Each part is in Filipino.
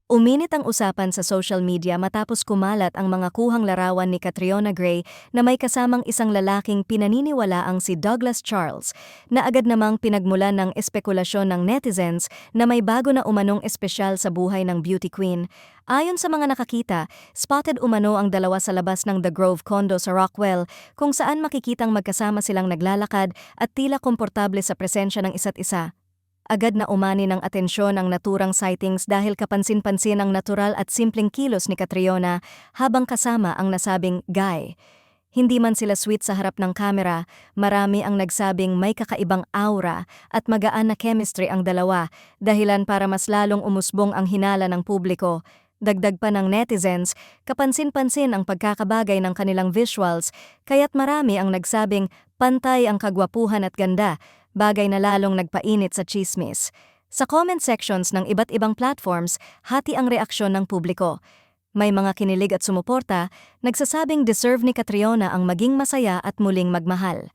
Uminit ang usapan sa social media matapos kumalat ang mga kuhang larawan ni Catriona Gray na may kasamang isang lalaking pinaniniwalaang si Douglas Charles, na agad namang pinagmulan ng espekulasyon ng netizens na may bago na umanong espesyal sa buhay ng beauty queen. Ayon sa mga nakakita, spotted umano ang dalawa sa labas ng The Grove condo sa Rockwell, kung saan makikitang magkasama silang naglalakad at tila komportable sa presensya ng isa't isa. Agad na umani ng atensyon ang naturang sightings dahil kapansin-pansin ang natural at simpleng kilos ni Catriona habang kasama ang nasabing guy. Hindi man sila sweet sa harap ng kamera, marami ang nagsabing may kakaibang aura at magaan na chemistry ang dalawa, dahilan para mas lalong umusbong ang hinala ng publiko. Dagdag pa ng netizens, kapansin-pansin ang pagkakabagay ng kanilang visuals, kaya't marami ang nagsabing pantay ang kagwapuhan at ganda, bagay na lalong nagpainit sa tsismis. Sa comment sections ng iba't ibang platforms, hati ang reaksyon ng publiko. May mga kinilig at sumuporta, nagsasabing deserve ni Catriona ang maging masaya at muling magmahal.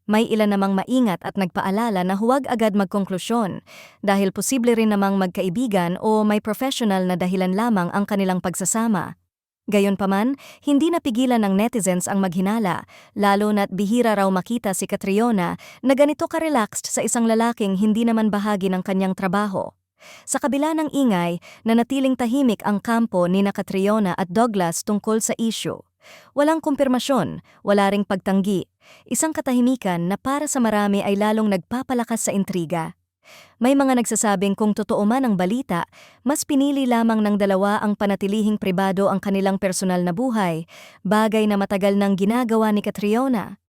May ilan namang maingat at nagpaalala na huwag agad magkonklusyon, dahil posible rin namang magkaibigan o may professional na dahilan lamang ang kanilang pagsasama. Gayunpaman, hindi napigilan ng netizens ang maghinala, lalo na't bihira raw makita si Catriona na ganito ka-relaxed sa isang lalaking hindi naman bahagi ng kanyang trabaho. Sa kabila ng ingay, nanatiling tahimik ang kampo ni Catriona at Douglas tungkol sa issue. Walang kumpirmasyon, wala ring pagtanggi. Isang katahimikan na para sa marami ay lalong nagpapalakas sa intriga. May mga nagsasabing kung totoo man ang balita, mas pinili lamang ng dalawa ang panatilihing pribado ang kanilang personal na buhay, bagay na matagal nang ginagawa ni Catriona.